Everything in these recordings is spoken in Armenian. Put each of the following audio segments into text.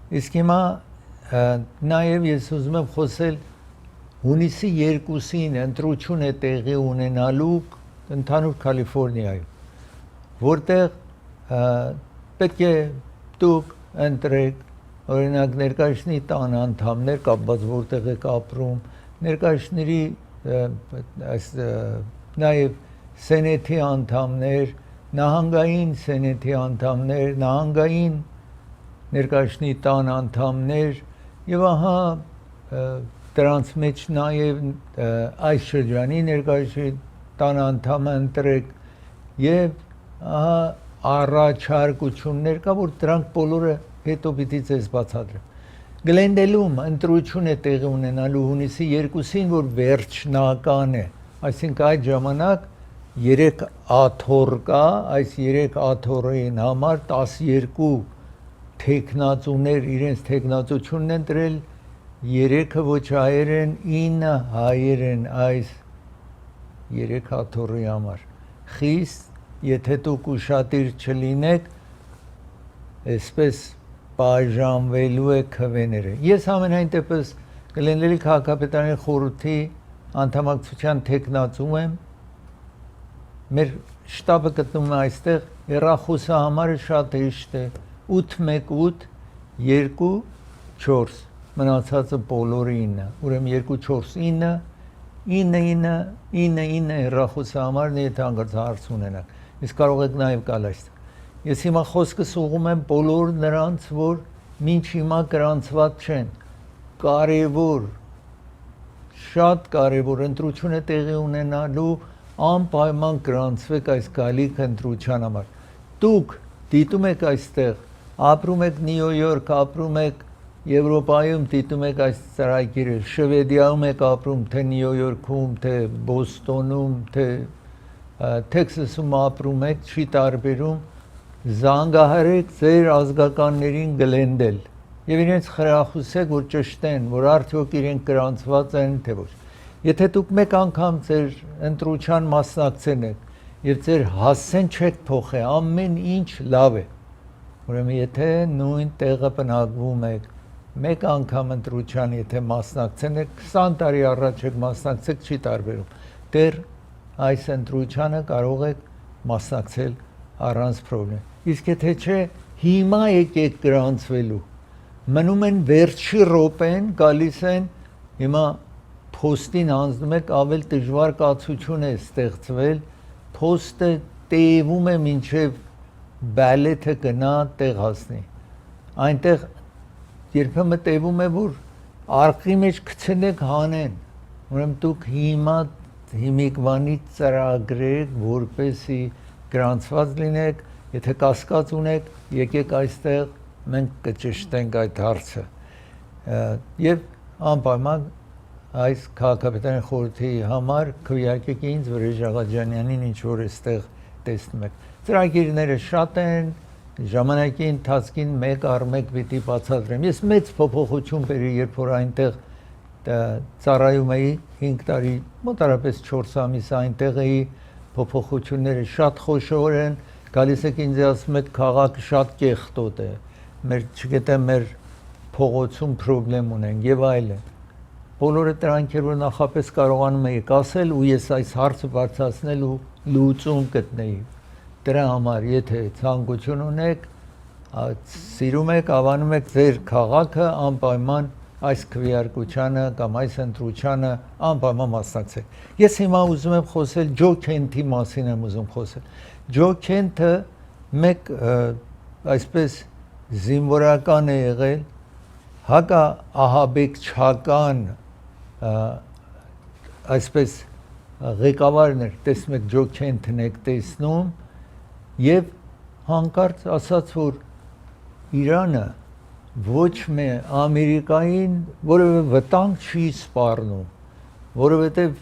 Իսկ հիմա նաև ես ուզում եմ խոսել հունիսի 2-ին ընտրություն է տեղի ունենալու ընդհանուր Կալիֆոռնիայում, որտեղ պետք է դուք ընտրեք օրինակ ներկայացնի տան անդամներ կապված որտեղ եք ապրում, ներկայացների այս նաև սենեթի անդամներ, նահանգային սենեթի անդամներ, նահանգային ներկայացնի տան անդամներ եւ ահա դրանց մեջ նաև այս շրջանի ներկայացի տան անդամը ընտրեք եւ ահա առաջարկություններ կա որ դրանք բոլորը հետո պիտի ձեզ բացատրեմ Գլենդելում ընտրություն է տեղի ունենալու հունիսի 2-ին որ վերջնական է այսինքն այդ ժամանակ 3 աթոռ կա այս 3 աթոռին համար 12 տեխնացուներ իրենց տեխնացությունն են դրել 3-ը ոչ հայեր են 9 հայեր են այս 3 աթոռի համար խիստ եթե դուք ուշադիր չլինեք այսպես բաժանվելու է քվեները ես ամենայն դեպս Գլենդելի քաղաքապետարանի խորհրդի անդամակցության տեխնացու եմ մեր շտաբը գտնվում է այստեղ հեռախոսի համարը շատ հեշտ է 818 24 մնացածը բոլորը 9 ուրեմն 249 9999 հեռախոսի համարն է եթե հանգարց հարց ունենաք իսկ կարող եք նաև գալ այստեղ ես հիմա խոսքս ուղղում եմ բոլոր նրանց որ մինչ հիմա գրանցված չեն կարևոր շատ կարևոր ընտրություն է տեղի ունենալու անպայման գրանցվեք այս գալիք ընտրության համար դուք դիտում եք այստեղ ապրում եք Նյու Յորք ապրում եք Եվրոպայում դիտում եք այս ծրագիրը Շվեդիայում եք ապրում թե Նյու Յորքում թե Բոստոնում թե Թեքսասում ապրում եք չի տարբերում զանգահարեք ձեր ազգականներին Գլենդել եւ իրենց խրախուսեք որ ճշտեն որ արդյոք իրենք գրանցված են թե ոչ եթե դուք մեկ անգամ ձեր ընտրության մասնակցեն եք եւ ձեր հասցեն չեք փոխի ամեն ինչ լավ է ուրեմն եթե նույն տեղը բնակվում եք մեկ անգամ ընտրության եթե մասնակցեն եք 20 տարի առաջ եք մասնակցեք չի տարբերում դեռ այս ընտրությանը կարող եք մասնակցել առանց խնդրի իսկ եթե չէ հիմա եկեք գրանցվելու մնում են վերջի րոպեն գալիս են հիմա փոստին անցնում եք ավել դժվար կացություն է ստեղծվել փոստը տևում է մինչև բալետը գնա տեղ հասնի այնտեղ երբեմն տևում է որ արկղի մեջ գցնեք հանեն ուրեմն դուք հիմա հիմիկվանից ծրագրեք որպեսի գրանցված լինեք եթե կասկած ունեք եկեք այստեղ մենք կճշտենք այդ հարցը եւ անպայման այս քաղաքապետարանի խորհրդի համար քվեարկեք ինձ Վրեժ Աղաջանյանին ինչ որ այստեղ տեսնում եք ծրագիրները շատ են ժամանակի ընթացքին մեկ առ մեկ պիտի բացատրեմ ես մեծ փոփոխություն բերի երբ որ այնտեղ ծառայում էի 5 տարի մոտարապես 4 ամիս այնտեղ էի փոփոխությունները շատ խոշոր են գալիս եք ինձ ասում եք քաղաքը շատ կեղտոտ է մեր չգիտեմ մեր փողոցում խնդրեմ ունենք եւ այլն բոլորը դրանք էր որ նախապես կարողանում եք ասել ու ես այս հարցը բարձրացնել ու լուծում գտնեի դրա համար եթե ցանկություն ունեք սիրում եք ավանում եք ձեր քաղաքը անպայման այս քվեարկությանը կամ այս ընտրությանը անպայման մասնակցեք ես հիմա ուզում եմ խոսել Ջո Քենթի մասին եմ ուզում խոսել Ջո Քենթը մեկ այսպես զինվորական է եղել հակա ահաբեկչական այսպես ղեկավարն էր տեսնում եք Ջո Քենթն եք տեսնում եւ հանկարծ ասաց որ Իրանը ոչ մի Ամերիկային որևէ վտանգ չի սպառնում որովհետեւ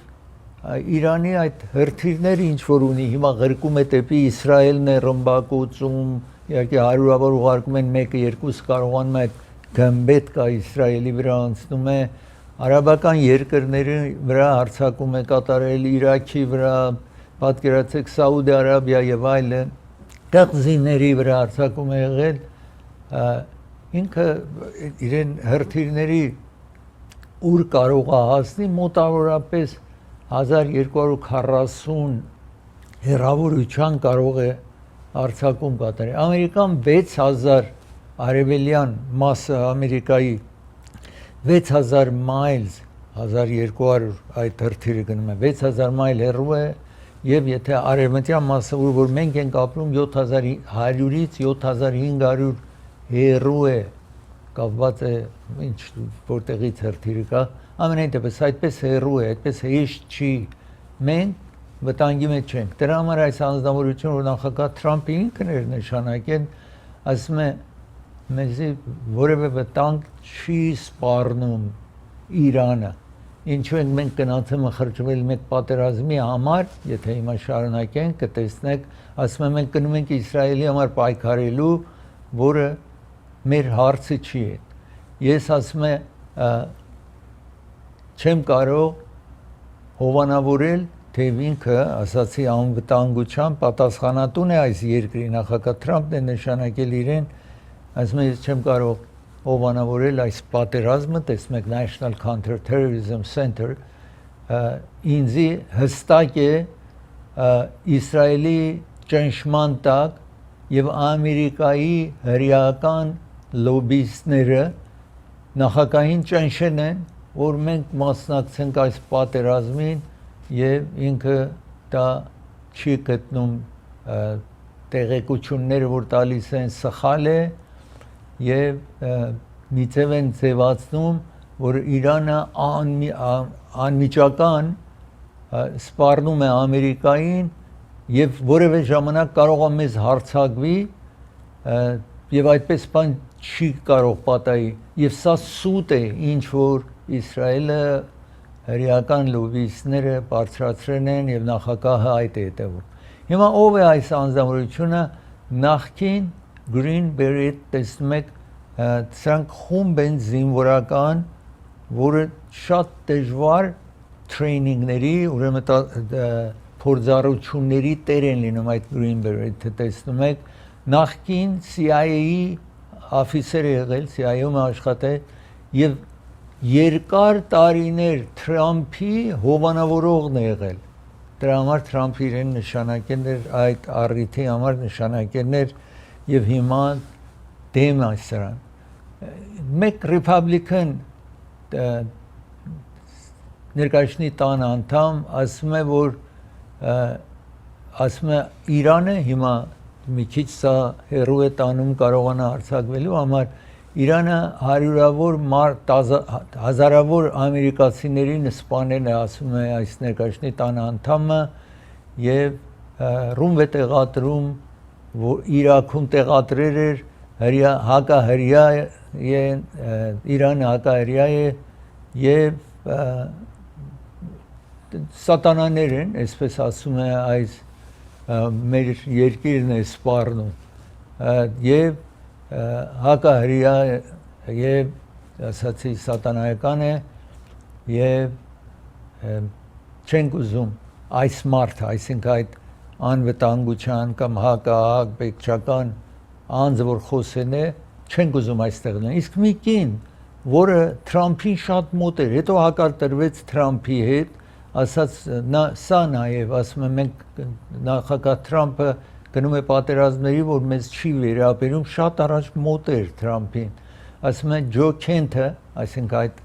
Իրանի այդ հրթիռները ինչ որ ունի հիմա ղրկում է դեպի Իսրայելն է ռմբակոծում իհարկե հարյուրավոր ուղարկում են 1-2 կարողանում է գմբեթ կա Իսրայելի վրա անցնում է արաբական երկրների վրա հարձակում է կատարել Իրաքի վրա պատկերացեք Սաուդի Արաբիա եւ այլն կղզիների վրա հարձակում է եղել ինքը իրեն հրթիռների ուր կարող է հասնի մոտավորապես 1240 հեռավորության կարող է արձակում կատարել։ Ամերիկան 6000 արևելյան մասը Ամերիկայի 6000 miles 1200 այդ հրթիռը գնում է 6000 մայլ հեռու է եւ եթե արևմտյան մասը որ մենք ենք ապրում 7100-ից 7500 հեռու է կապված է ինչ որտեղից հրթիռը կա ամենայն դեպս այդպես հեռու է այդպես հեշտ չի մենք վտանգի մեջ չենք դրա համար այս անձնավորությունը որ նախագահ Թրամփը ինքն էր նշանակել ասում է մեզի որևէ վտանգ չի սպառնում Իրանը ինչու ենք մենք գնացել խրճվել մեկ պատերազմի համար եթե հիմա շարունակենք կտեսնեք ասում եմ մենք գնում ենք Իսրայելի համար պայքարելու որը մեր հարցը չի է ես ասում եմ չեմ կարող հովանավորել թե ինքը ասացի անվտանգության պատասխանատուն է այս երկրի նախագահ Թրամփն է նշանակել իրեն ասում եմ ես չեմ կարող հովանավորել այս պատերազմը տեսնեք National Counter-Terrorism Center ինձի հստակ է Իսրայելի ճնշման տակ եւ Ամերիկայի հրեական լոբիստները նախագահին ճնշել են որ մենք մասնակցենք այս պատերազմին եւ ինքը դա չի գտնում տեղեկությունները որ տալիս են սխալ է եւ միցև են ձևացնում որ Իրանը անմիջական սպառնում է Ամերիկային եւ որևէ ժամանակ կարող է մեզ հարձակվի եւ այդպես բան չի կարող պատահի եւ սա սուտ է ինչ որ Իսրայելը հրեական լոբիստները բարձրացրել են եւ նախագահը այդ է հետեւում հիմա ով է այս անձնավորությունը նախքին Green Beret տեսնում եք սրանք խումբ են զինվորական որը շատ դժվար տրեյնինգների ուրեմն փորձառությունների տեր են լինում այդ Green Beret-ը տեսնում եք նախքին CIA-ի աֆիսեր եղել CIA-ում աշխատել եւ երկար տարիներ Թրամփի հովանավորողն է եղել դրա համար Թրամփը իրեն նշանակել էր այդ առիթի համար նշանակել էր եւ հիմա դեմ այս սրան մեկ Republican ներկայացնի տան անդամ ասում է որ ասում է Իրանը հիմա մի քիչ սա հերու է տանում կարողանա արձակվելու համար Իրանը հարյուրավոր հազարավոր ամերիկացիներին սպանել է ասում է այս ներկայացնի տան անդամը եւ ռումբ է տեղադրում որ Իրաքում տեղադրել էր հակահրյա Իրանը հակահրյա է եւ սատանաներ են այսպես ասում է այս մեր երկիրն է սպառնում եւ հակահրյա եւ ասացի սատանայական է եւ չենք ուզում այս մարդը այսինքն այդ անվտանգության կամ հակահակբեկչական անձը որ խոսեն է չենք ուզում այստեղ լինել իսկ մի կին որը Թրամփին շատ մոտ էր հետո հակարտրվեց Թրամփի հետ ասաց սա նաեւ ասում եմ մենք նախագահ Թրամփը գնում է պատերազմների որ մեզ չի վերաբերում շատ առաջ մոտ էր Թրամփին ասում են Ջո Քենթը այսինքն այդ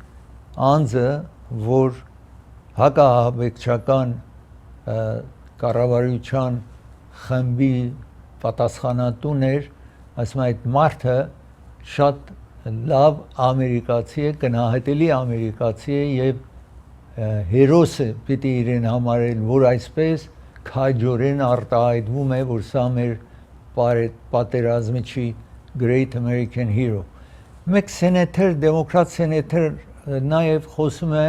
անձը որ հակահաբեկչական կառավարության խմբի պատասխանատուն էր ասում այդ մարդը շատ լավ ամերիկացի է գնահատելի ամերիկացի է եւ հերոս է պիտի իրեն համարել որ այսպես քաջորեն արտահայտվում է որ սա մեր պատերազմի չի Great American Hero մեկ սենատոր դեմոկրատ սենատոր նաեւ խոսում է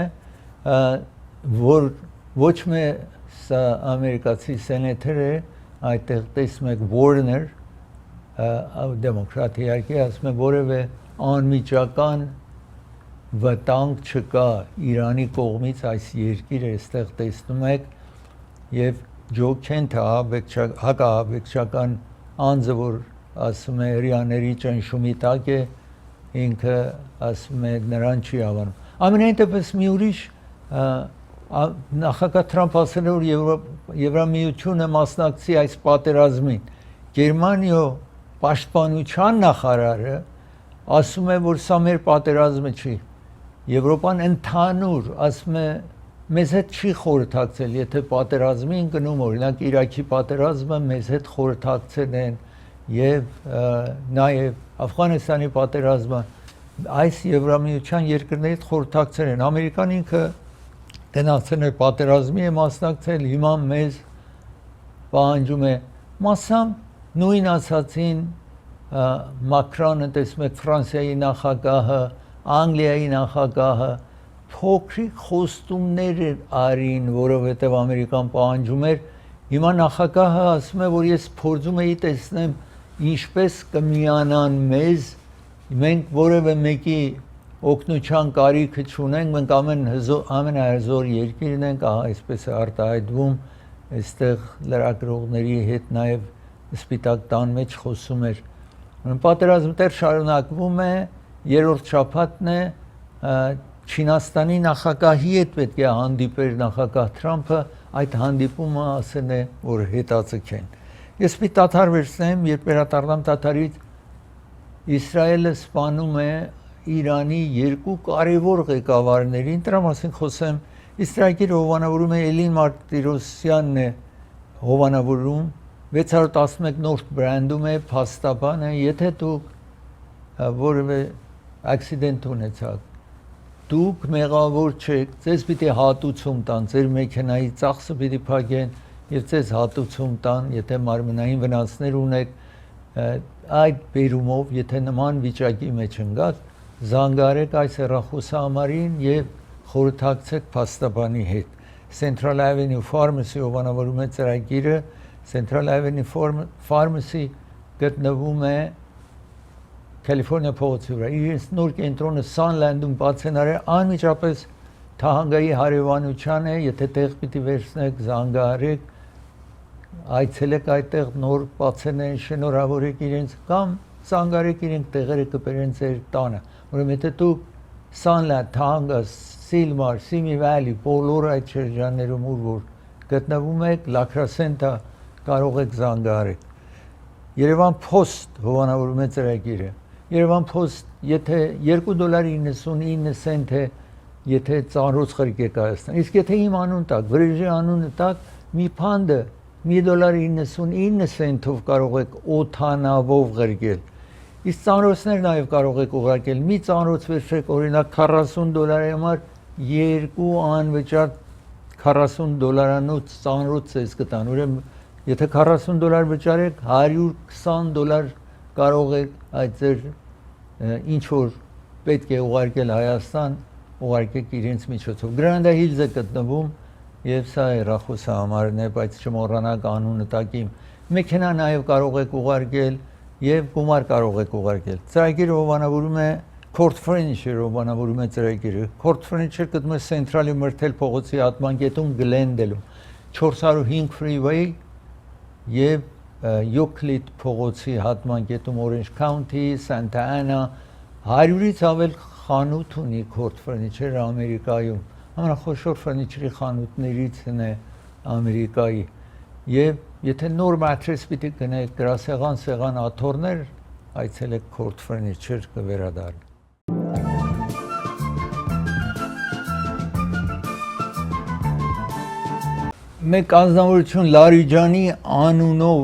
որ ոչ մի սա ամերիկացի սենատոր է այդտեղ տեսնում եք Warner դեմոկրատ իհարկե ասում է որևէ անմիջական վտանգ չկա Իրանի կողմից այս երկիրը այստեղ տեսնում եք եւ Ջո Քենթը հակահաբեկչական անձը որ ասում է հрьяաների ճնշումի տակ է ինքը ասում է նրան չի հավանում։ Ամենայն դեպս մի ուրիշ նախագահ Թրամփ ասել է, որ Եվրամիությունը մասնակցի այս պատերազմին։ Գերմանիա պաշտպանության նախարարը ասում է, որ սա մեր պատերազմը չի։ Եվրոպան ընդհանուր ասում է մեզ հետ չի խորհրդակցել, եթե պատերազմի են գնում, օրինակ Իրաքի պատերազմը մեզ հետ խորհրդակցել են եւ նաեւ Աֆղանստանի պատերազմը այս Եվրամիության երկրների հետ խորհրդակցել են։ Ամերիկան ինքը գնացել է պատերազմի է մասնակցել, հիմա մեզ պահանջում է մասամբ նույն ասացին Մակրոնը, տեսնում եք Ֆրանսիայի նախագահը, Անգլիայի նախագահը փոքրիկ խոստումներ արին, որովհետև Ամերիկան պահանջում էր, հիմա նախագահը ասում է, որ ես փորձում էի տեսնեմ ինչպես կմիանան մեզ, մենք որևէ մեկի օգնության կարիքը չունենք, մենք ամենահզոր երկիրն ենք, այսպես է արտահայտվում, այստեղ լրագրողների հետ նաև Սպիտակ տան մեջ խոսում էր։ Պատերազմը դեռ շարունակվում է, երրորդ շաբաթն է, Չինաստանի նախագահի հետ պետք է հանդիպեր նախագահ Թրամփը, այդ հանդիպումը ասել է, որ հետաձգեն։ Ես մի տաթար վերցնեմ, երբ վերադառնամ տաթարից, Իսրայելը սպանում է Իրանի երկու կարևոր ղեկավարներին, դրա մասին խոսեմ, Իսրայելը հովանավորում է Էլին Մարտիրոսյանն է հովանավորում, 611 նորդ բրանդում է, փաստաբան է, եթե դուք որևէ ակսիդենտ ունեցաք, դուք մեղավոր չեք, ձեզ պիտի հատուցում տան, ձեր մեքենայի ծախսը պիտի փակեն եւ ձեզ հատուցում տան, եթե մարմնային վնասներ ունեք, այդ բերումով, եթե նման վիճակի մեջ ընկաք, զանգարեք այս հեռախոսահամարին եւ խորհրդակցեք փաստաբանի հետ։ Central Avenue Pharmacy հովանավորում է ծրագիրը, Central Avenue Pharmacy գտնվում է Կալիֆոռնիա փողոցի վրա, իրենց նոր կենտրոնը Sunland-ում բացեն արել, անմիջապես Թահանգայի հարևանության է, եթե տեղ պիտի վերցնեք, զանգահարեք, այցելեք այդտեղ նոր բացեն են, շնորհավորեք իրենց կամ զանգահարեք իրենք տեղերը կբերեն ձեր տանը։ Ուրեմն եթե դուք Sunland, Թահանգա, Silmar, Simi Valley, բոլոր այդ շրջաններում որ գտնվում եք, Լաքրասենտա կարող եք զանգահարեք։ Երևան Post հովանավորում է ծրագիրը։ Երևան Post, եթե $2.99 է, եթե ծանրոց խրիկ եք Հայաստան, իսկ եթե իմ անուն տակ, վրեժի անունը տակ, մի փանդը $1.99-ով կարող եք օթանավով ղրկել։ Իսկ ծանրոցներ նաև կարող եք ուղարկել, մի ծանրոց վերցրեք, օրինակ $40 համար երկու անվճար $40 ծանրոց ես կտան, ուրեմն եթե $40 վճարեք, $120 կարող եք այդ ձեր ինչ որ պետք է ուղարկել Հայաստան, ուղարկեք իրենց միջոցով։ Գրանդա Հիլզ է գտնվում եւ սա հեռախոսահամարն է, բայց չմոռանաք անունը տակիմ։ Մեքենա նաև կարող եք ուղարկել եւ գումար կարող եք ուղարկել։ Ծրագիրը հովանավորում է Court Furniture հովանավորում է ծրագիրը։ Court Furniture գտնվում է Central-ի Մրթել փողոցի հատմանկետում Գլենդելում 405 Freeway եւ Euclid փողոցի հատմանկետում Orange County, Santa Ana 100-ից ավել խանութ ունի Court Furniture Ամերիկայում։ Ամենախոշոր ֆurniture-ի խանութներից է Ամերիկայի։ Եվ եթե նոր mattress պիտի գնեք, գրասեղան, սեղան, աթոռներ, այցելեք Court Furniture կվերադառնա։ Մեկ անձնավորություն Լարիջանի անունով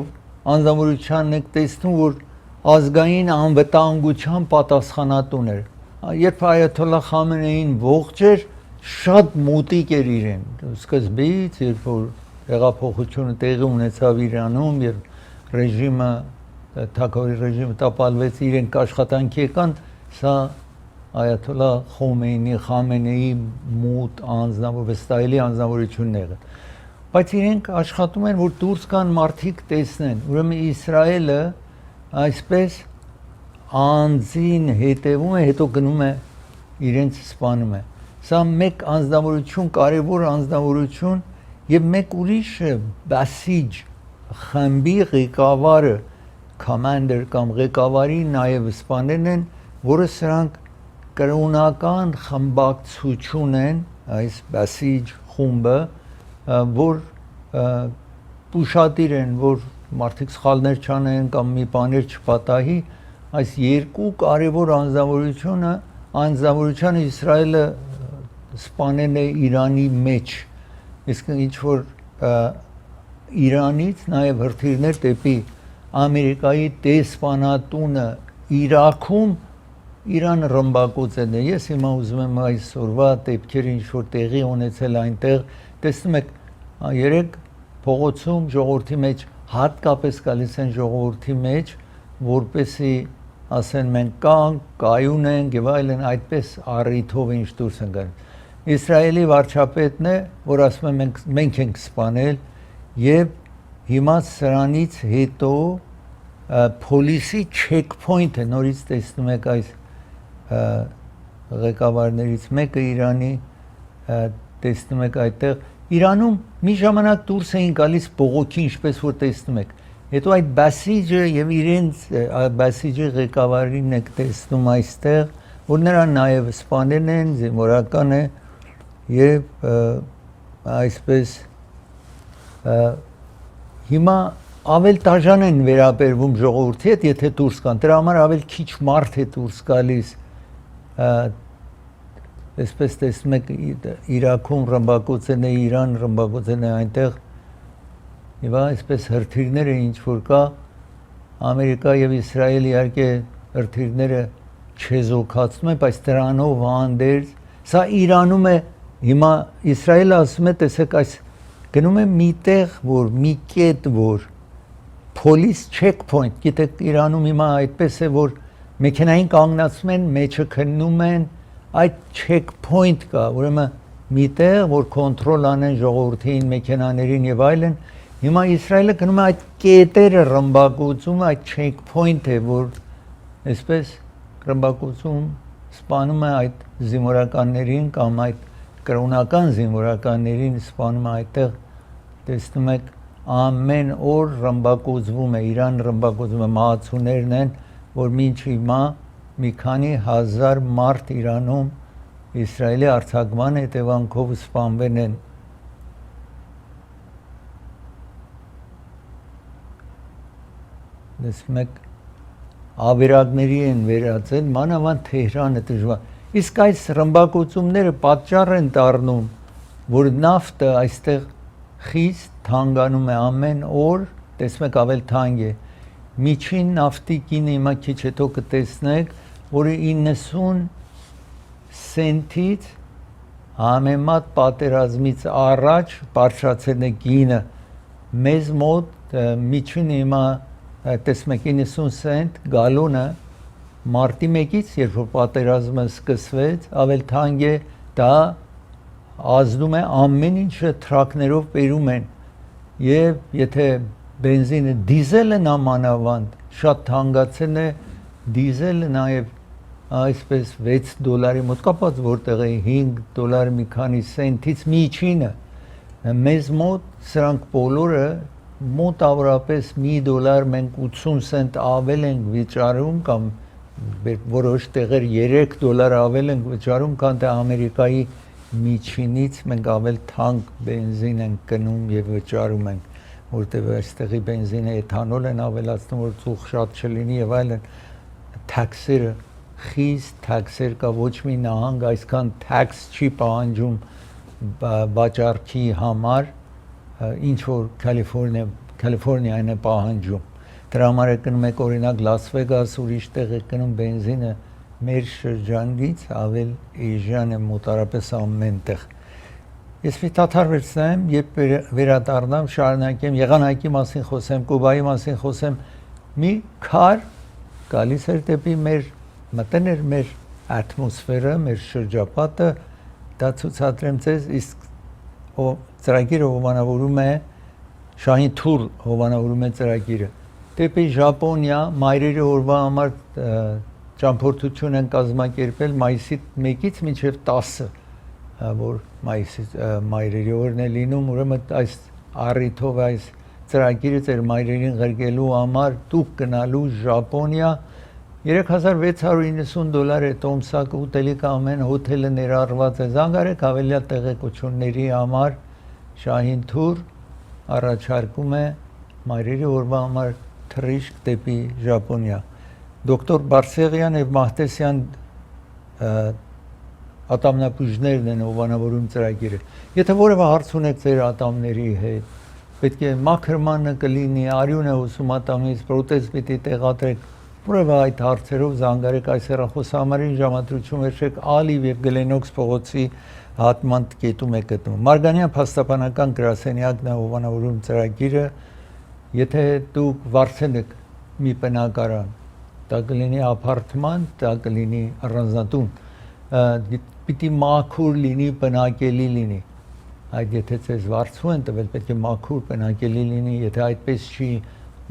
անձնավորությանն եք տեսնում, որ ազգային անվտանգության պատասխանատուն էր։ Երբ Այաթոլլահ Խամենեին ողջ էր, շատ մոտիկ էր իրեն։ Սկզբից, երբ որ հեղափոխությունը տեղի ունեցավ Իրանում, երբ ռեժիմը, թագավորի ռեժիմը տապալվեց, իրենք աշխատանքի եկան, սա Այաթոլլահ Խամենեիի մոտ վստահելի անձնավորությունն եղել։ Բայց իրենք աշխատում են, որ դուրս կան մարդիկ տեսնեն, ուրեմն Իսրայելը այսպես անձին հետևում է, հետո գնում է իրենց սպանում է։ Սա մեկ անձնավորություն, կարևոր անձնավորություն եւ մեկ ուրիշը Բասիջ խմբի ղեկավարը, commander կամ ղեկավարի նաեւ սպանել են որը սրանք կրոնական խմբակցություն են, այս Բասիջ խումբը, որ ուշադիր են, որ մարդիկ սխալներ չանեն կամ մի բաներ չպատահի, այս երկու կարևոր անձնավորությունը Իսրայելը սպանել է Իրանի մեջ, իսկ ինչ որ Իրանից նաև հրթիռներ դեպի Ամերիկայի դեսպանատունը Իրաքում Իրանը ռմբակոծել է։ Ես հիմա ուզում եմ այսօրվա դեպքերը ինչ որ տեղի ունեցել այնտեղ, տեսնում եք, երեք փողոցում ժողովրդի մեջ հատկապես գալիս են ժողովրդի մեջ, որպեսի ասեն մենք կանք, կայուն ենք եւ այլն, այդպես առիթով ինչ դուրս են գալիս։ Իսրայելի վարչապետն է, որ ասում է մենք ենք սպանել եւ հիմա սրանից հետո police checkpoint-ը նորից տեսնում եք այս ղեկավարներից մեկը Իրանի տեսնում եք այդտեղ Իրանում մի ժամանակ դուրս էին գալիս բողոքի ինչպես որ տեսնում եք հետո այդ Բասիջը եւ իրենց Բասիջի ղեկավարին եք տեսնում այստեղ որ նրան նաեւ սպանել են զինվորական է եւ այսպես հիմա ավել տաժան են վերաբերվում ժողովրդի հետ, եթե դուրս կան, դրա համար ավել քիչ մարդ է դուրս գալիս, այսպես տեսնում եք Իրաքում ռմբակոծել է Իրան, ռմբակոծել է այնտեղ, եւ այսպես հրթիռները ինչ որ կա, Ամերիկա եւ Իսրայել իհարկե հրթիռները չեզոքացնում են, բայց դրանով հանդերձ, սա Իրանում է, հիմա Իսրայելը ասում է, տեսեք այս գնում է մի տեղ, որ մի կետ, որ police checkpoint, գիտեք Իրանում հիմա այդպես է, որ մեքենային կանգնացում են, մեջը քննում են, այդ checkpoint կա, ուրեմն մի տեղ, որ կոնտրոլ անեն ժողովրդին, մեքենաներին եւ այլն, հիմա Իսրայելը գնում է այդ կետերը ռմբակոծում, այդ checkpoint է, որ այսպես ռմբակոծում սպանում է այդ զինվորականներին կամ այդ կրոնական զինվորականներին սպանում է այդտեղ տեսնում եք ամեն օր ռմբակոծվում է Իրան ռմբակոծվում է մահացուներն են որ մինչ հիմա մի քանի հազար մարդ Իրանում Իսրայելի արձակման հետևանքով սպանվել են տեսնում եք ավերակների են վերածել մանավանդ Թեհրանը դժվար իսկ այս ռմբակոծումները պատճառ են դառնում որ նավթը այստեղ խիստ թանկանում է ամեն օր տեսնում եք ավել թանկ է միջին նավթի գինը հիմա քիչ հետո կտեսնեք որը 90 սենտից համեմատ պատերազմից առաջ բարձրացել է գինը մեզ մոտ միջին հիմա տեսնում եք 90 սենտ գալոնը մարտի 1-ից երբ որ պատերազմը սկսվեց ավել թանկ է դա ազդում է ամեն ինչը տրակներով բերում են եւ եթե բենզինը դիզելը նամանավանդ շատ թանկացել է դիզելը նաեւ այսպես $6 մոտ կապած որտեղ է $5 մի քանի սենտից միջինը մեզ մոտ սրանք բոլորը մոտավորապես $1 մենք 80 սենտ ավել ենք վիճարում կամ որոշ տեղեր $3 ավել ենք վճարում, քան թե Ամերիկայի միջինից մենք ավել թանկ բենզին ենք գնում եւ վճարում ենք, որտեղ այստեղի բենզինը էթանոլ են ավելացնում, որ ծուխ շատ չլինի եւ այլն, թաքսերը խիստ թաքսեր կա, ոչ մի նահանգ այսքան թաքս չի պահանջում վաճառքի համար, ինչ որ Կալիֆոռնիան է պահանջում Դրա համար է գնում եք օրինակ Լաս Վեգաս ուրիշ տեղ է գնում բենզինը մեր շրջանից ավել էժան է մոտարապես ամեն տեղ Ես մի դադար վերցնեմ երբ վերադառնամ շարունակեմ եղանակի մասին խոսեմ Կուբայի մասին խոսեմ մի քար գալիս էր դեպի մեր մտնել էր մեր ատմոսֆերը մեր շրջապատը դա ցուցադրեմ ձեզ իսկ ծրագիրը հովանավորում է Շահին Թուր հովանավորում է ծրագիրը Դեպի Ժապոնիա մայրերի օրվա համար ճամփորդություն են կազմակերպել մայիսի 1-ից մինչև 10-ը, որ մայրերի օրն է լինում, ուրեմն այս առիթով այս ծրագիրը ձեր մայրերին ղրկելու համար դուք գնալու Ժապոնիա $3690 է տոմսակ ուտելիքը ամեն հոթելը ներառված է զանգարեք ավելի տեղեկությունների համար Շահին Թուր առաջարկում է մայրերի օրվա համար թռիչք դեպի Ժապոնիա դոկտոր Բարսեղյան եւ Մահտեսյան ատամնաբույժներն են ովանավորում ծրագիրը եթե որևէ հարց ունեք ձեր ատամների հետ պետք է մաքրմանը կլինի արյուն է ուսում ատամից պրոթեզ պիտի տեղադրեք որևէ այդ հարցերով զանգարեք այս հեռախոսահամարին ժամադրություն վերցրեք Ալիվ եւ Գլենոքս փողոցի հատման կետում է գտնվում Մարգանյան փաստաբանական գրասենյակն է ովանավորում ծրագիրը եթե դուք վարձենեք մի բնակարան դա կլինի ապարտման դա կլինի առանձնատուն պիտի մաքուր լինի բնակելի լինի այդ եթե ձեզ վարձու են տվել պետք է մաքուր բնակելի լինի եթե այդպես չի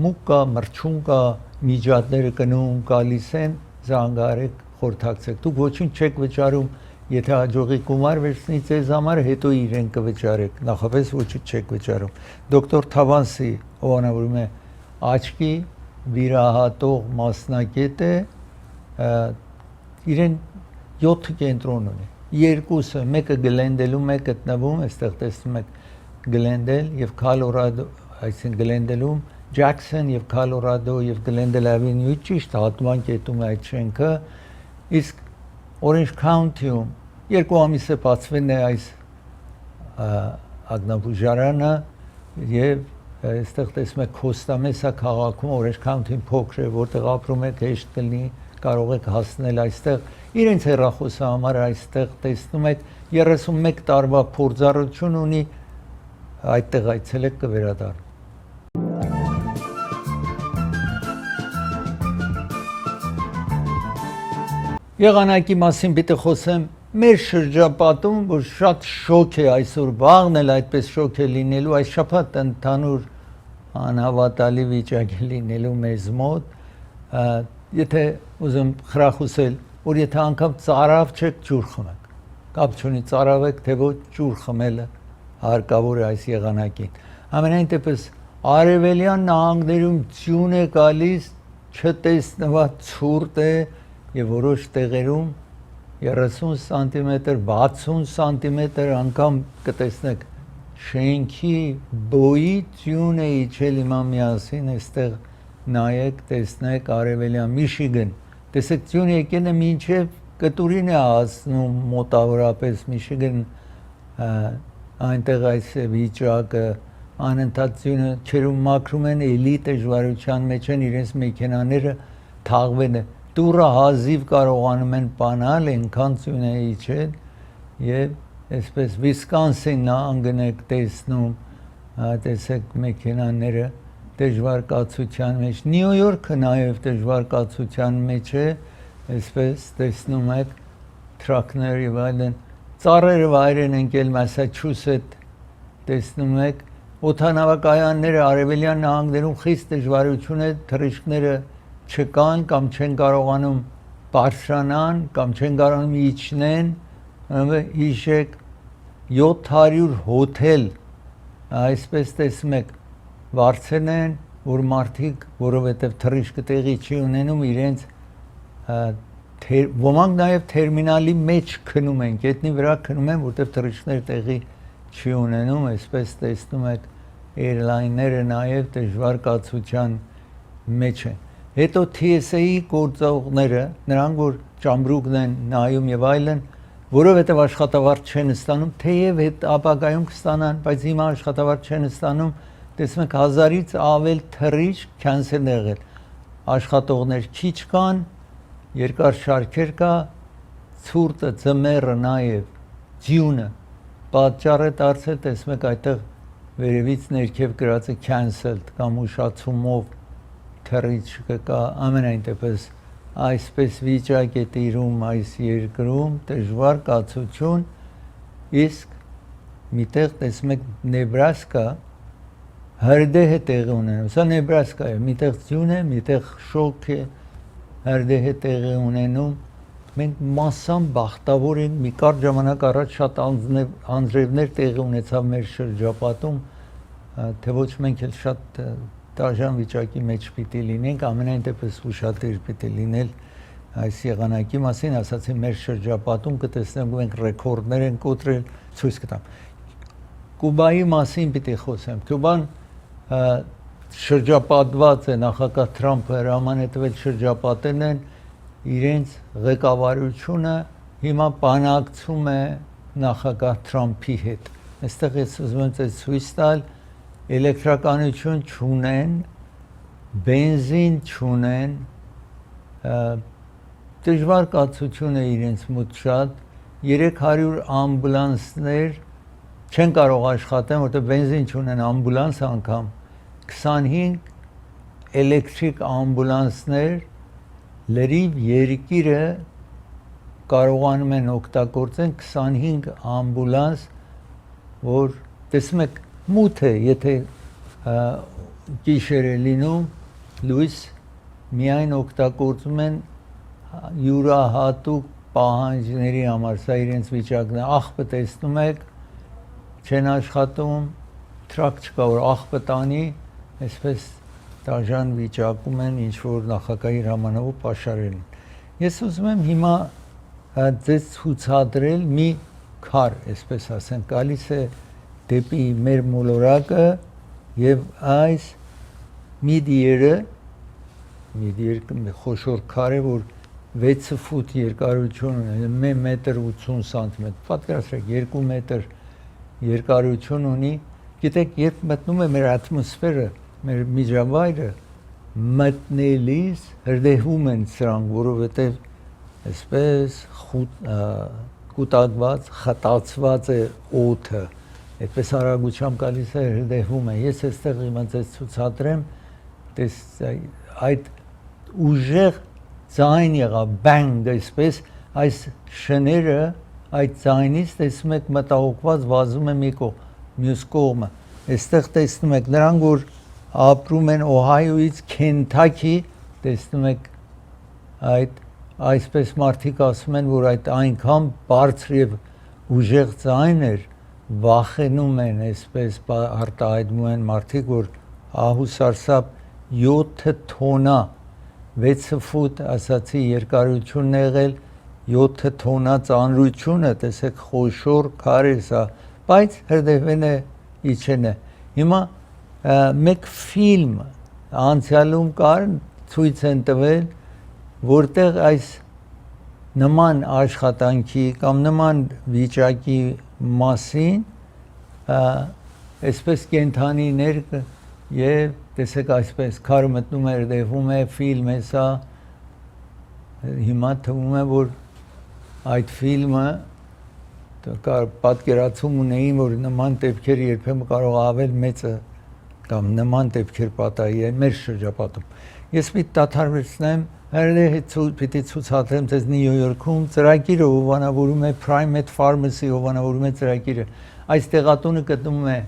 մուկ կա մրջուն կա միջատները կնում գալիս են զանգարեք խորհրդակցեք դուք ոչինչ չեք վճարում եթե հաջողի գումար վերցնի ձեզ համար հետո իրեն կվճարեք նախապես ոչինչ չեք վճարում դոկտոր Թավանսի ովանավորում է աչքի վիրահատող մասնակետ է իրեն 7 կենտրոն ունի երկուսը մեկը Գլենդելում է գտնվում այստեղ տեսնում եք Գլենդել եւ Քոլորադո այսինքն Գլենդելում Ջաքսոն եւ Քոլորադո եւ Գլենդել ավենյու ճիշտ հատման կետում է այդ շենքը իսկ Orange County-ում 2 ամիս է բացվել է այս ագնաբուժարանը եւ այստեղ տեսնում եք Կոստամեսա քաղաքում Orange County-ին փոքր է որտեղ ապրում եք հեշտ կլինի կարող եք հասնել այստեղ իրենց հեռախոսահամարը այստեղ տեսնում եք 31 տարվա փորձառություն ունի այդտեղ այցելեք կվերադառնա Եղանակի մասին պիտի խոսեմ մեր շրջապատում որ շատ շոկ է այսօր վաղն էլ այդպես շոկ է լինելու այս շաբաթ ընդհանուր անհավատալի վիճակ է լինելու մեզ մոտ եթե ուզում խրախուսել որ եթե անգամ ծարավ չեք ջուր խմեք կապ չունի ծարավ եք թե ոչ ջուր խմելը հարկավոր է այս եղանակին ամենայն դեպս արևելյան նահանգներում ձյուն է գալիս չտեսնված ցուրտ է եւ որոշ տեղերում 30 սանտիմետր 60 սանտիմետր անգամ կտեսնեք շենքի բոյի ձյուն է իջել հիմա միասին այստեղ նայեք տեսնեք արևելյան Միշիգան տեսեք ձյուն եկել է մինչև կտուրին է հասնում մոտավորապես Միշիգան այնտեղ այս վիճակը անընդհատ ձյունը չերում մաքրում են էլի դժվարության մեջ են իրենց մեքենաները թաղվել են Տուրը հազիվ կարողանում են բանալ այնքան ձյուն է իջել եւ այսպես Վիսկոնսին նահանգն եք տեսնում տեսեք մեքենաները դժվար կացության մեջ Նյու Յորքը նաեւ դժվար կացության մեջ է այսպես տեսնում եք տրակներ եւ այլն ծառերը վայր են ընկել Մասաչուսեթ տեսնում եք օդանավակայանները արևելյան նահանգներում խիստ դժվարություն է թռիչքները չկան կամ չեն կարողանում բարձրանան կամ չեն կարողանում իջնեն հիշեք 700 հոթել այսպես տեսնում եք վարձել են որ մարդիկ որովհետև թռիչքը տեղի չի ունենում իրենց ոմանք նաև տերմինալի մեջ քնում են գետնի վրա քնում են որովհետև թռիչքներ տեղի չի ունենում այսպես տեսնում եք airline-ները նաև դժվար կացության մեջ են Հետո TSA-ի գործողները, նրանք որ ճամբրուկն են նայում եւ այլն, որովհետեւ աշխատավարձ չեն ստանում, թեև հետ ապագայում կստանան, բայց հիմա աշխատավարձ չեն ստանում, տեսնում եք 1000-ից ավել թռիչք քանսել եղել։ Աշխատողներ քիչ կան, երկար շարքեր կա, ցուրտը, ձմեռը նաեւ ձյունը պատճառ է դարձել, տեսնում եք այդտեղ վերևից ներքև գրած է cancelled կամ ուշացումով թռիչքը կա ամենայն դեպս այսպես վիճակ է տիրում այս երկրում դժվար կացություն իսկ միտեղ տեսնում եք Նեբրասկա հրդեհ է տեղի ունենում սա Նեբրասկա է միտեղ ձյուն է միտեղ շոկ է հրդեհ է տեղի ունենում մենք մասամբ բախտավոր ենք մի կարճ ժամանակ առաջ շատ անձրևներ տեղի ունեցավ մեր շրջապատում թե ոչ մենք էլ շատ դաժան վիճակի մեջ պիտի լինենք, ամենայն դեպս ուշադիր պիտի լինել այս եղանակի մասին, ասացի մեր շրջապատում կտեսնենք ու ենք ռեկորդներ են կոտրել, ցույց կտամ։ Կուբայի մասին պիտի խոսեմ։ Կուբան շրջապատված է, նախագահ Թրամփը հրամանետվել շրջապատել են իրենց ղեկավարությունը հիմա բանակցում է նախագահ Թրամփի հետ։ Այստեղ ես ուզում եմ ցույց տալ, էլեկտրականություն չունեն, բենզին չունեն, դժվար կացություն է իրենց մոտ շատ, 300 ամբուլանսներ չեն կարող աշխատեն, որտեղ բենզին չունեն ամբուլանս անգամ, 25 էլեկտրիկ ամբուլանսներ լրիվ երկիրը կարողանում են օգտագործեն 25 ամբուլանս, որ տեսնում եք մութ է, եթե գիշեր է լինում, լույս միայն օգտագործում են յուրահատուկ պահանջների համար, սա իրենց վիճակն է, աղբը տեսնում եք, չեն աշխատում, տրակ չկա, որ աղբը տանի, այսպես դաժան վիճակում են, ինչ որ նախագահի հրամանով պաշարել են։ Ես ուզում եմ հիմա ձեզ ցուցադրել մի քար, այսպես ասենք, գալիս է դեպի մեր մոլորակը եւ այս միդիերը խոշոր քար է, որ 6 ֆուտ երկարություն ունի, 1 մետր 80 սանտիմետր, պատկերացրեք 2 մետր երկարություն ունի, գիտեք, երբ մտնում է մեր ատմոսֆերը, մեր միջավայրը, մտնելիս հրդեհում են սրանք, որովհետև այսպես կուտակված, խտացված է օդը, այդպես արագությամբ գալիս է հրդեհում է։ Ես այստեղ հիմա ձեզ ցուցադրեմ, այդ ուժեղ ձայն եղավ, բանգ, այսպես այս շները այդ ձայնից տեսնում եք մտահոգված վազում է մի կողմ, մյուս կողմը։ Այստեղ տեսնում եք նրանք, որ ապրում են Օհայոից Քենթաքի, տեսնում եք այդ այսպես մարդիկ ասում են, որ այդ այնքան բարձր եւ ուժեղ ձայն էր, վախենում են, այսպես արտահայտում են մարդիկ, որ ահուսարսափ 7 թոնա 6 ֆուտ ասացի երկարությունն եղել, 7 թոնա ծանրությունը, տեսեք խոշոր քար է սա, բայց հրդեհվեն է իջեն է։ Հիմա մեկ ֆիլմ անցյալում կար, ցույց են տվել, որտեղ այս նման աշխատանքի կամ նման վիճակի մասին այսպես կենթանիներ եւ տեսեք այսպես քարը մտնում է, դեպում է, ֆիլմ է սա, հիմա թվում է, որ այդ ֆիլմը պատկերացում ունեին, որ նման դեպքեր երբեմն կարող ավել մեծը կամ նման դեպքեր պատահի մեր շրջապատում։ Ես պիտի դադարեցնեմ, պիտի ցուցադրեմ ձեզ Նյու Յորքում ծրագիրը հովանավորում է Primate Pharmacy հովանավորում է ծրագիրը։ Այս տեղատունը գտնվում է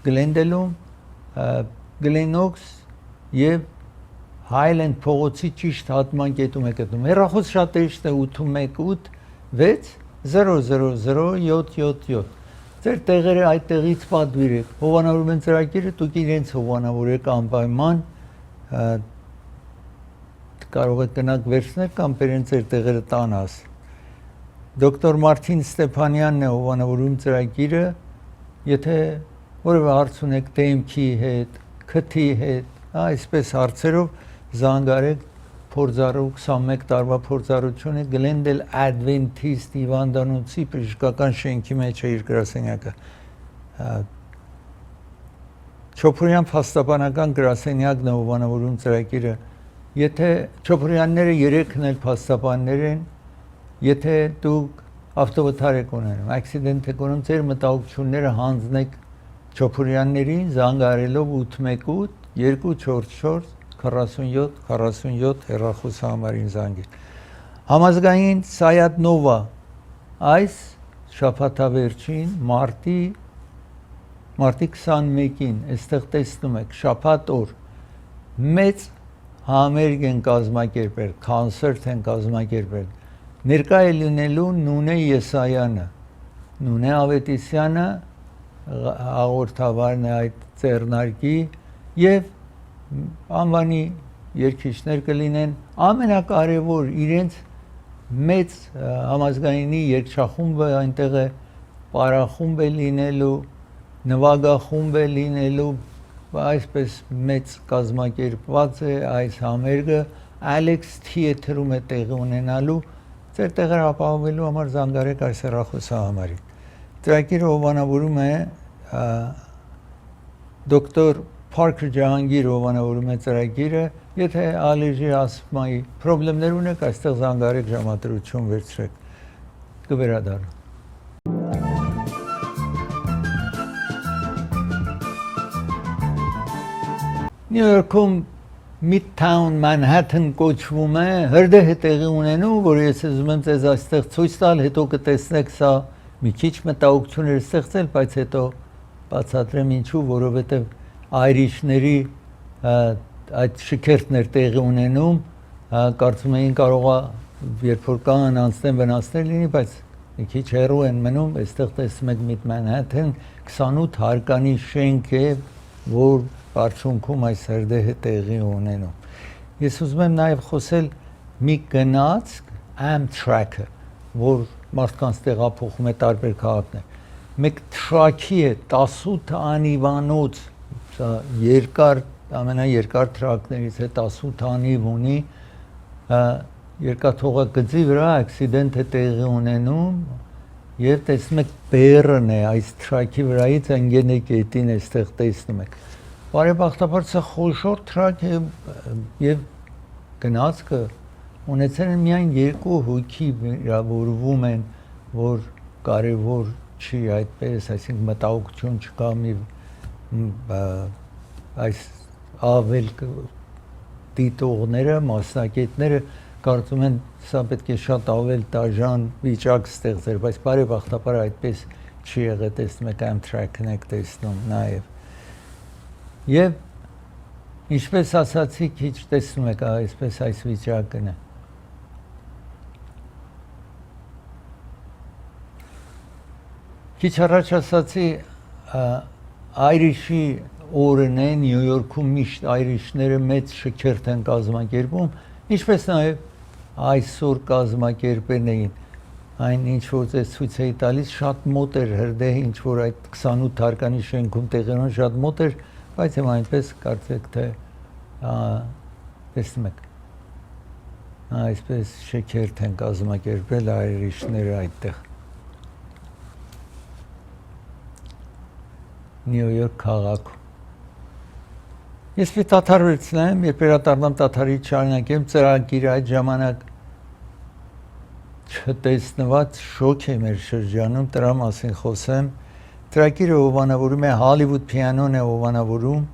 Գլենդելում, Գլենոքս եւ Highland փողոցի ճիշտ հատման կետում է գտնվում։ Հեռախոս շատ հեշտ է 818 6 000 Ձեր տեղերը այդ տեղից պատվիրեք։ Հովանավորում են ծրագիրը, դուք իրենց հովանավորեք անպայման, կարող եք գնանք վերցնել կամ բերեն ձեր տեղերը տանաս։ Դոկտոր Մարտին Ստեփանյանն է հովանավորում ծրագիրը, եթե որևէ հարց ունեք դեմքի հետ, քթի հետ, այսպես հարցերով զանգարեք, փորձառու 21 տարվա փորձառությունը Glendale Adventist հիվանդանոցի բժշկական շենքի մեջ է իր գրասենյակը։ Չոփուրյան փաստաբանական գրասենյակն է հովանավորում ծրագիրը։ Եթե Չոփուրյանները 3-ն էլ փաստաբաններ են, եթե դուք ավտովթար եք ունենում, ակսիդենտ եք ունենում, ձեր մտահոգությունները հանձնեք Չոփուրյաններին զանգարելով 818 244 47 հեռախոսահամարին զանգել։ Համազգային Սայադ Նովա այս շաբաթավերջին մարտի 21-ին այստեղ տեսնում եք շաբաթ օր մեծ համերգ են կազմակերպել, կոնցերտ են կազմակերպել։ Ներկա է լինելու Նունե Եսայանը, Նունե Ավետիսյանը հաղորդավարն է այդ ձեռնարկի եւ անվանի երկիչներ կլինեն ամենակարևոր իրենց մեծ համազգայինի երգչախումբը այնտեղ է պարախումբ է լինելու նվագախումբ է լինելու այսպես մեծ կազմակերպված է այս համերգը Alex Theatre-ում է տեղի ունենալու ձեր տեղերը ապահովելու համար զանգարեք այս հեռախոսահամարին ծրագիրը հովանավորում է դոկտոր Parker Ջահանգիր հովանավորում է ծրագիրը եթե ալերգի ասթմայի խնդիրներ ունեք այստեղ զանգարեք ժամադրություն վերցրեք կվերադառնա Նյու Յորքում Midtown Manhattan կոչվում է հրդեհ է տեղի ունենում որ ես ուզում եմ ձեզ այստեղ ցույց տալ հետո կտեսնեք սա մի քիչ մտահոգություն էր ստեղծել բայց հետո բացատրեմ ինչու որովհետև այրիշների այդ շքերթներ տեղի ունենում կարծում էին կարողա երբ որ կան անցնեն վնասներ լինի բայց մի քիչ հեռու են մնում այստեղ տեսնում եք Mid Manhattan 28 հարկանի շենք է որ Բարձունքում այս հրդեհը տեղի ունենում ես ուզում եմ նաև խոսել մի գնացք Amtrak-ը որ մարդկանց տեղափոխում է տարբեր քաղաքներ մեկ թրաքի է 18 անիվանոց սա երկար ամենաերկար թրակներից է 18 անիվ ունի երկաթողագծի վրա ակսիդենտ է տեղի ունենում եւ տեսնում եք բեռն է այս թրաքի վրայից ընկերեկետին էստեղ տեսնում եք բարեբախտաբար սա խոշոր թրակ է եւ գնացքը ունեցել են միայն երկու հոգի վիրավորվում են որ կարևոր չի այդպես այսինքն մտահոգություն չկա մի այս ավել դիտողները մասնակիցները կարծում են սա պետք է շատ ավել դաժան վիճակ ստեղծեր բայց բարեբախտաբար այդպես չի եղել տեսնում եք Amtrak-ն եք տեսնում նաեւ եւ ինչպես ասացի քիչ տեսնում եք այսպես այս վիճակն է քիչ առաջ ասացի այրիշի օրն է Նյու Յորքում միշտ այրիշները մեծ շքերթ են կազմակերպում ինչպես նաեւ այսօր կազմակերպել էին այն ինչ որ ձեզ ցույց էի տալիս շատ մոտ էր հրդեհ ինչ որ այդ 28 հարկանի շենքում տեղի ունեն շատ մոտ էր բայց հիմա այնպես կարծեք թե տեսնում եք այսպես շքերթ են կազմակերպել այրիշները այդտեղ Նյու Յորք քաղաքում ես մի տաթար վերցնեմ երբ վերադառնամ տաթարի շարունակեմ ծրագիրը այդ ժամանակ չտեսնված շոկ է մեր շրջանում դրա մասին խոսեմ ծրագիրը հովանավորում է Hollywood Piano-ն է հովանավորում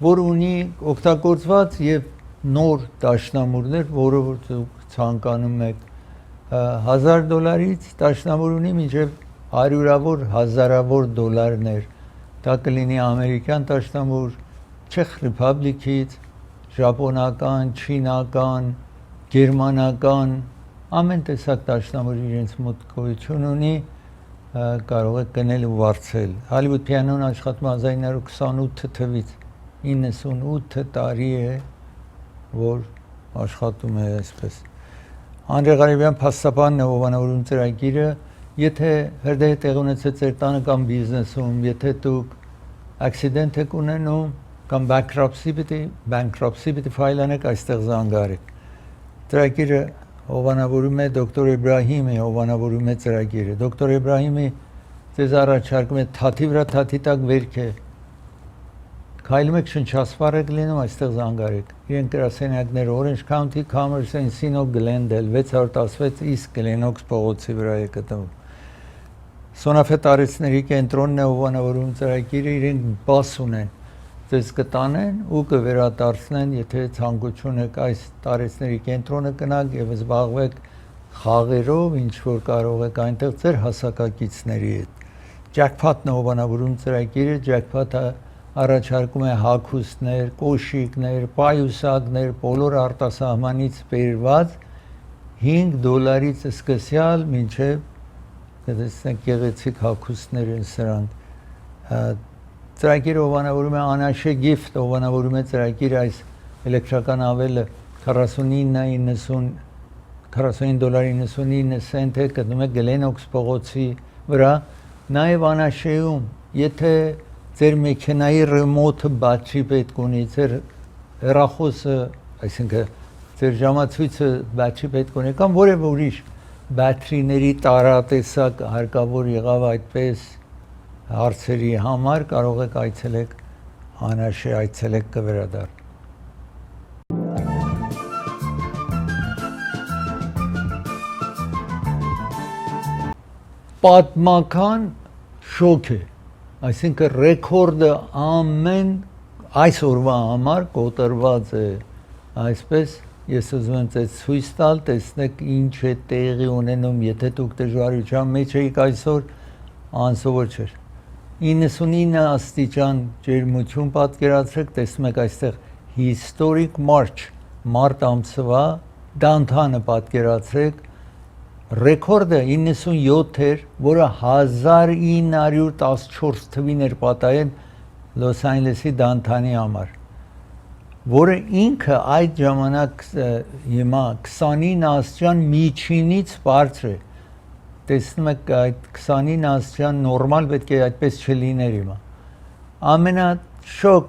որ ունի օգտագործված եւ նոր դաշնամուրներ որը որ դուք ցանկանում եք $1000-ից դաշնամուր ունի մինչեւ հարյուրավոր հազարավոր դոլարներ դա կլինի ամերիկյան դաշնամուր Չեխ Ռեփուբլիկից ճապոնական, չինական, գերմանական ամեն տեսակ դաշնամուր իրենց մոտ գոյություն ունի կարող եք գնել ու վարձել Hollywood Piano-ն աշխատում 1928 թվականից 98 տարի է որ աշխատում է այսպես Անդրե Ղարիբյան փաստաբանն է հովանավորում ծրագիրը եթե հրդեհ տեղ ունեցել ձեր տանը կամ բիզնեսում եթե դուք ակսիդենտ եք ունենում կամ bankruptcy պիտի ֆայլանեք այստեղ զանգարեք ծրագիրը հովանավորում է դոկտոր Էբրահիմի հովանավորում է ծրագիրը դոկտոր Էբրահիմի ձեզ առաջարկում է թաթի վրա թաթի տակ վերք է քայլում եք շնչասպառ եք լինում այստեղ զանգարեք իրենք գրասենյակները Orange County, Commerce, Encino, Glendale 616 East Glenox փողոցի վրա է գտնվում Սոնաֆե տարեցների կենտրոնն է հովանավորում ծրագիրը իրենք բաս ունեն ձեզ կտանեն ու կվերադարձնեն եթե ցանկություն եք այս տարեցների կենտրոնը գնաք եւ զբաղվեք խաղերով ինչ որ կարող եք այնտեղ ձեր հասակակիցների հետ Jackpot-ն հովանավորում ծրագիրը Jackpot-ը առաջարկում է հագուստներ, կոշիկներ, պայուսակներ, բոլոր արտասահմանից բերված $5 սկսյալ մինչև տեսնեք գեղեցիկ հագուստներ են սրանք ծրագիրը ովանավորում է Անաշե Gift, ովանավորում է ծրագիր այս էլեկտրական ավելը $49.99 է, գտնում եք Գլենոքս փողոցի վրա, նաև Անաշեում, եթե ձեր մեքենայի ռեմոթը բատրի պետք ունի, ձեր հեռախոսը, այսինքն ձեր ժամացույցը բատրի պետք ունի, կամ որևէ ուրիշ բատրիների տարատեսակ հարկավոր եղավ այդպես հարցերի համար, կարող եք այցելեք Անաշե, այցելեք կվերադառնա։ Պատմական շոկ է, այսինքն ռեկորդը ամեն այսօրվա համար կոտրված է, այսպես ես ուզում եմ ձեզ ցույց տալ, տեսնեք ինչ է տեղի ունենում, եթե դուք դժվարության մեջ եք այսօր, անսովոր չէր։ 99 աստիճան ջերմություն պատկերացրեք, տեսնում եք այստեղ Historic March, մարտ ամսվա Downtown-ը պատկերացրեք, ռեկորդը 97 էր, որը 1914 թվին էր պատահել Լոս Անջելեսի Downtown-ի համար, որը ինքը այդ ժամանակ հիմա 29 աստիճան միջինից բարձր է, տեսնում եք այդ 29 աստիճան նորմալ պետք է այդպես չլիներ հիմա, ամենաշոկ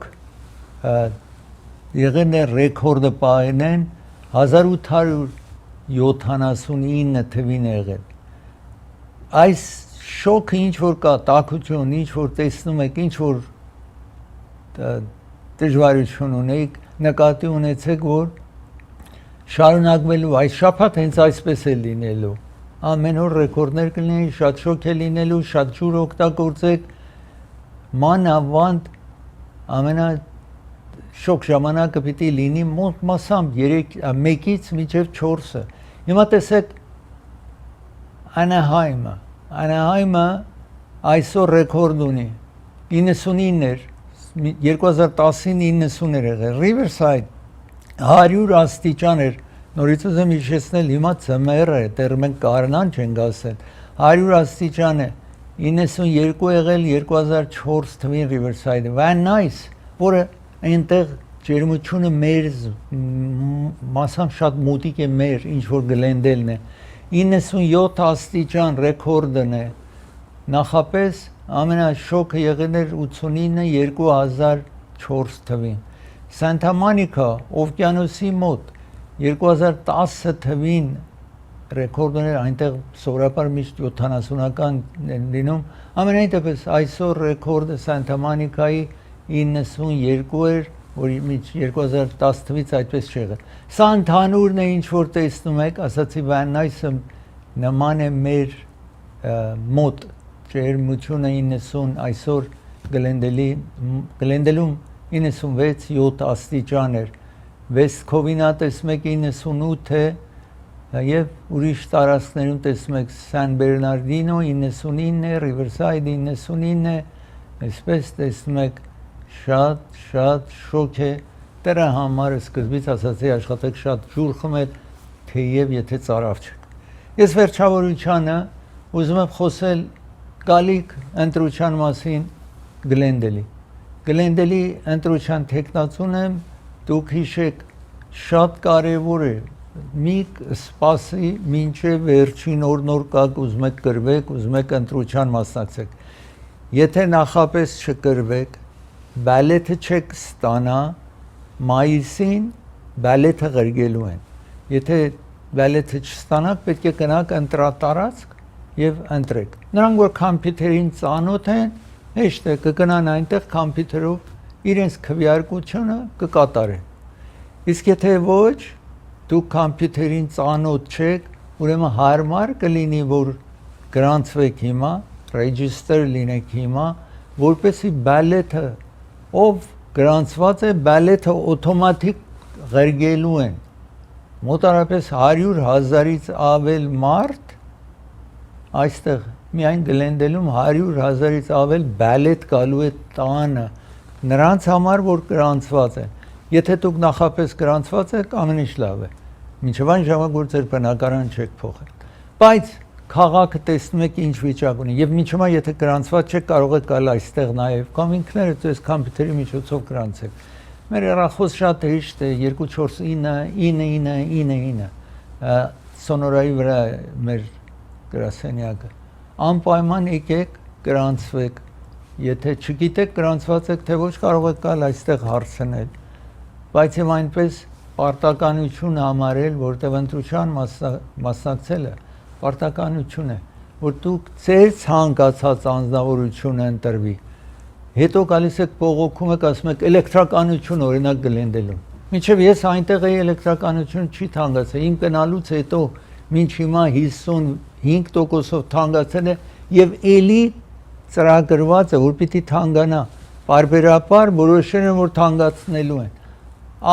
եղել է ռեկորդը պահել 1879 թվին է եղել, այս շոկը ինչ որ կա, տաքություն, ինչ որ տեսնում եք, ինչ որ դժվարություն ունեիք, նկատի ունեցեք, որ շարունակվելու այս շաբաթ հենց այսպես է լինելու, ամեն օր ռեկորդներ կլինեն, շատ շոկ է լինելու, շատ ջուր օգտագործեք, մանավանդ ամենաշոկ ժամանակը պիտի լինի մոտ մասամբ 1-ից մինչև 4-ը, հիմա տեսեք Անահայմը այսօր ռեկորդ ունի, 99 էր, 2010-ին 90 էր եղել, Riverside 100 աստիճան էր, նորից ուզեմ հիշեցնել, հիմա ձմեռ է, դեռ մենք գարնան չենք ասել, 100 աստիճան է, 92 եղել 2004 թվին Riverside-ը, Van Nuys, որը այնտեղ ջերմությունը մեր մասամբ շատ մոտիկ է մեր, ինչ որ Գլենդելն է, 97 աստիճան ռեկորդն է, նախապես ամենաշոկը եղել էր 89-2004 թվին, Սանտա Մոնիկա, օվկիանոսի մոտ, 2010 թվին ռեկորդն էր, այնտեղ սովորաբար միշտ 70-ական լինում, ամենայն դեպս այսօր ռեկորդը Սանտա Մոնիկայի 92 էր, որ 2010 թվից այդպես չեղել, սա ընդհանուրն է ինչ որ տեսնում եք, ասացի Van Nuys-ը նման է մեր մոտ ջերմությունը 90 այսօր Գլենդելում 96-7 աստիճան էր, West Covina տեսնում եք 98 է եւ ուրիշ տարածքներում տեսնում եք San Bernardino 99 է, Riverside 99 է, այսպես տեսնում եք շատ շոկ է, դրա համար սկզբից ասացի աշխատեք շատ ջուր խմել, թեև եթե ծարավ չեք։ Ես վերջավորությանը ուզում եմ խոսել գալիք ընտրության մասին Գլենդելի ընտրության թեկնածուն եմ, դուք հիշեք, շատ կարևոր է, մի սպասի մինչև վերջին օր նոր կաք, ուզում եք կրվեք, ուզում եք ընտրության մասնակցեք, եթե նախապես չկրվեք, բալետը չեք ստանա, մայիսին բալետը ղրգելու են, եթե բալետը չստանաք, պետք է գնաք ընտրատարածք և ընտրեք, նրանք որ կամպյուտերին ծանոթ են, հեշտ է կգնան այնտեղ կամպյուտերով իրենց քվեարկությունը կկատարեն, իսկ եթե ոչ, դուք կամպյուտերին ծանոթ չեք, ուրեմն հարմար կլինի, որ գրանցվեք հիմա, register լինեք հիմա, որպեսզի բալետը, ով գրանցված է, բալետը օտոմատիկ ղրգելու են, մոտարապես 100,000-ից ավել մարդ, այստեղ միայն Գլենդելում 100,000-ից ավել բալետ գալու է տանը, նրանց համար, որ գրանցված են, եթե դուք նախապես գրանցված եք, ամեն ինչ լավ է, մինչև այն ժամանակ, որ ձեր բնակարան չեք փոխել, բայց քաղաքը տեսնում եք ինչ վիճակ ունի եւ մինչ հիմա եթե գրանցված չեք կարող եք գալ այստեղ նաեւ կամ ինքներդ ձեզ կոմպյուտերի միջոցով գրանցեք մեր հեռախոս շատ հեշտ է 249 սոնորայի վրա մեր գրասենյակը անպայման եկեք գրանցվեք եթե չգիտեք գրանցված եք թե ոչ կարող եք գալ այստեղ հարցնել բայց եւ այնպես պարտականություն համարել որտեղ ընտրության մասնակցելը պարտականություն է որ դուք ձեր ցանկացած անձնավորությունը ընտրվի հետո գալիս եք բողոքում եք ասում եք էլեկտրականություն օրինակ գլենդելու մինչև ես այնտեղ էի էլեկտրականություն չի թանկացել իմ գնալուց հետո մինչ հիմա 55%-ով թանկացել է եւ ելի ծրագրված է որ պիտի թանկանա բարբերաբար որոշել են որ թանկացնելու են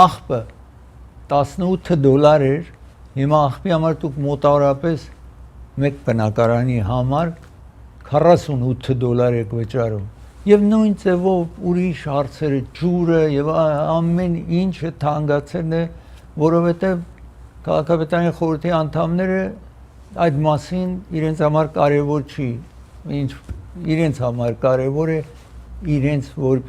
աղբը $18 էր հիմա աղբի համար դուք մոտավորապես մեկ բնակարանի համար $48 եք վճարում եւ նույն ձևով ուրիշ հարցերը ջուրը եւ ամեն ինչը թանկացել է որովհետեւ քաղաքապետարանի խորհրդի անդամները այդ մասին իրենց համար կարեւոր չի ինչ իրենց համար կարեւոր է իրենց որ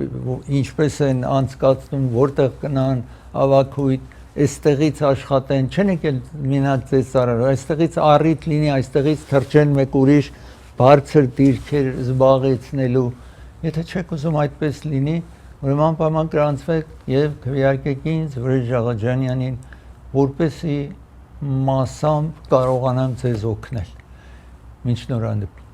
ինչպես են անցկացնում որտեղ կնան ավակույտ այստեղից աշխատեն չեն եկել մենակ ձեզ ծառայել այստեղից առիթ լինի այստեղից թրջեն մեկ ուրիշ բարձր դիրքեր զբաղեցնելու եթե չեք ուզում այդպես լինի ուրեմն անպայման գրանցվեք եւ քվեարկեք ինձ Վրեժ Աղաջանյանին որպեսզի մասամբ կարողանամ ձեզ օգնել մինչ նոր հանդիպում